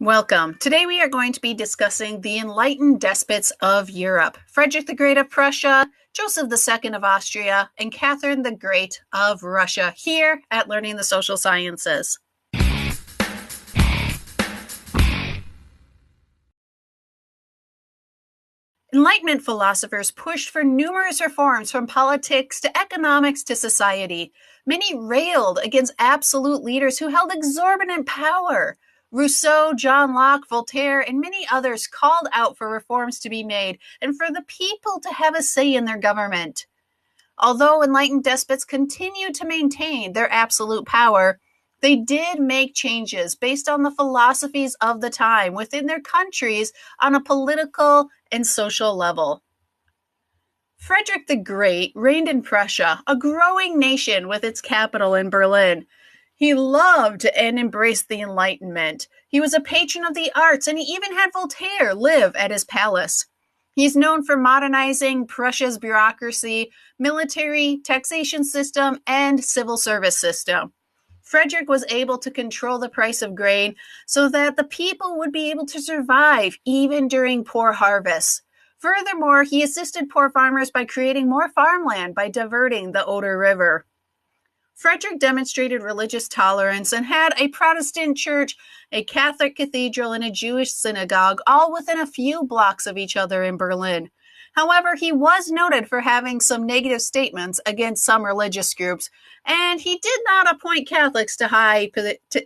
Welcome. Today we are going to be discussing the Enlightened Despots of Europe, Frederick the Great of Prussia, Joseph II of Austria, and Catherine the Great of Russia, here at Learning the Social Sciences. Enlightenment philosophers pushed for numerous reforms from politics to economics to society. Many railed against absolute leaders who held exorbitant power. Rousseau, John Locke, Voltaire, and many others called out for reforms to be made and for the people to have a say in their government. Although enlightened despots continued to maintain their absolute power, they did make changes based on the philosophies of the time within their countries on a political and social level. Frederick the Great reigned in Prussia, a growing nation with its capital in Berlin. He loved and embraced the Enlightenment. He was a patron of the arts, and he even had Voltaire live at his palace. He's known for modernizing Prussia's bureaucracy, military, taxation system, and civil service system. Frederick was able to control the price of grain so that the people would be able to survive even during poor harvests. Furthermore, he assisted poor farmers by creating more farmland by diverting the Oder River. Frederick demonstrated religious tolerance and had a Protestant church, a Catholic cathedral, and a Jewish synagogue, all within a few blocks of each other in Berlin. However, he was noted for having some negative statements against some religious groups, and he did not appoint Catholics to high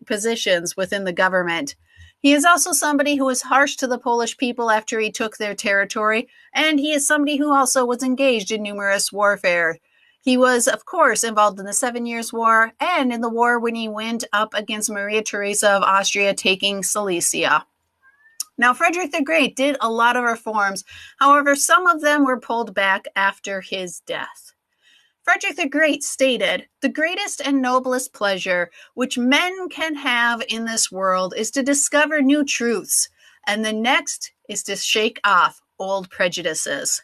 positions within the government. He is also somebody who was harsh to the Polish people after he took their territory, and he is somebody who also was engaged in numerous warfare. He was, of course, involved in the 7 Years' War and in the war when he went up against Maria Theresa of Austria, taking Silesia. Now, Frederick the Great did a lot of reforms. However, some of them were pulled back after his death. Frederick the Great stated, "The greatest and noblest pleasure which men can have in this world is to discover new truths, and the next is to shake off old prejudices."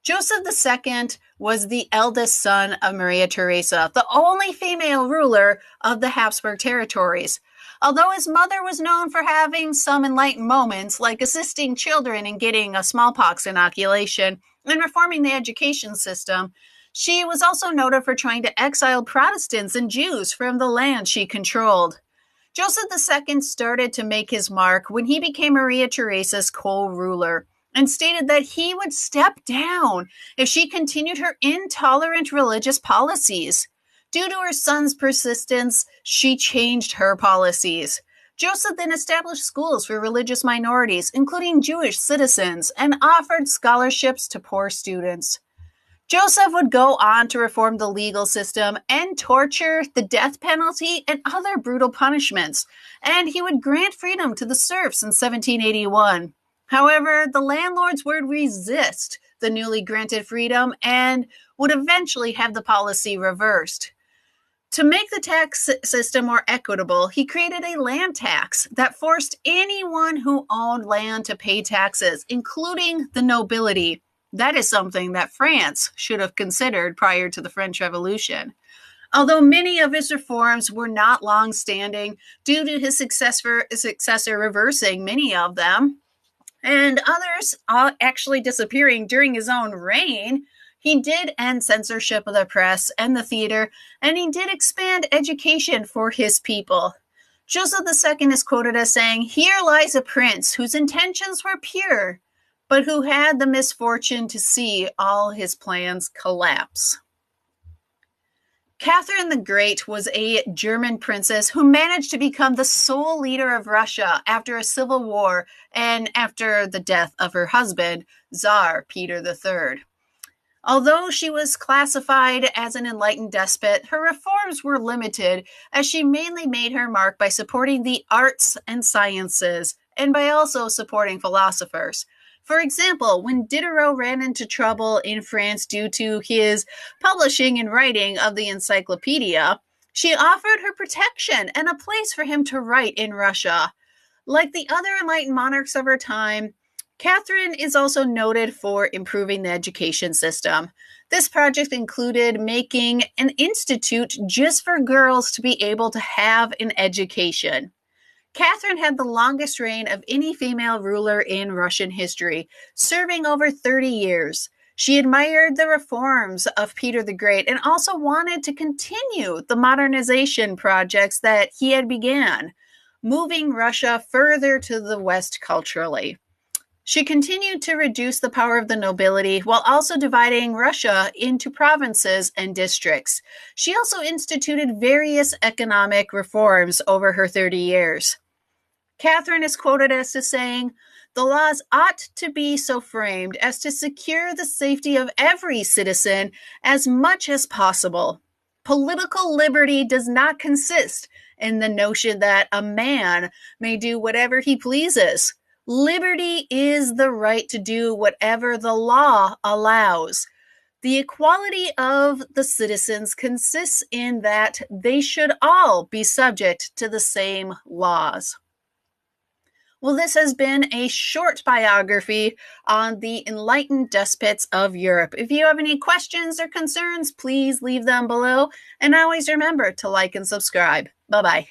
Joseph II was the eldest son of Maria Theresa, the only female ruler of the Habsburg territories. Although his mother was known for having some enlightened moments, like assisting children in getting a smallpox inoculation and reforming the education system, she was also noted for trying to exile Protestants and Jews from the land she controlled. Joseph II started to make his mark when he became Maria Theresa's co-ruler, and stated that he would step down if she continued her intolerant religious policies. Due to her son's persistence, she changed her policies. Joseph then established schools for religious minorities, including Jewish citizens, and offered scholarships to poor students. Joseph would go on to reform the legal system and torture, the death penalty, and other brutal punishments, and he would grant freedom to the serfs in 1781. However, the landlords would resist the newly granted freedom and would eventually have the policy reversed. To make the tax system more equitable, he created a land tax that forced anyone who owned land to pay taxes, including the nobility. That is something that France should have considered prior to the French Revolution. Although many of his reforms were not long-standing due to his successor reversing many of them, and others actually disappearing during his own reign, he did end censorship of the press and the theater, and he did expand education for his people. Joseph II is quoted as saying, "Here lies a prince whose intentions were pure, but who had the misfortune to see all his plans collapse." Catherine the Great was a German princess who managed to become the sole leader of Russia after a civil war and after the death of her husband, Tsar Peter III. Although she was classified as an enlightened despot, her reforms were limited as she mainly made her mark by supporting the arts and sciences and by also supporting philosophers. For example, when Diderot ran into trouble in France due to his publishing and writing of the encyclopedia, she offered her protection and a place for him to write in Russia. Like the other enlightened monarchs of her time, Catherine is also noted for improving the education system. This project included making an institute just for girls to be able to have an education. Catherine had the longest reign of any female ruler in Russian history, serving over 30 years. She admired the reforms of Peter the Great and also wanted to continue the modernization projects that he had began, moving Russia further to the west culturally. She continued to reduce the power of the nobility while also dividing Russia into provinces and districts. She also instituted various economic reforms over her 30 years. Catherine is quoted as to saying, "The laws ought to be so framed as to secure the safety of every citizen as much as possible. Political liberty does not consist in the notion that a man may do whatever he pleases. Liberty is the right to do whatever the law allows. The equality of the citizens consists in that they should all be subject to the same laws." Well, this has been a short biography on the Enlightened Despots of Europe. If you have any questions or concerns, please leave them below. And always remember to like and subscribe. Bye-bye.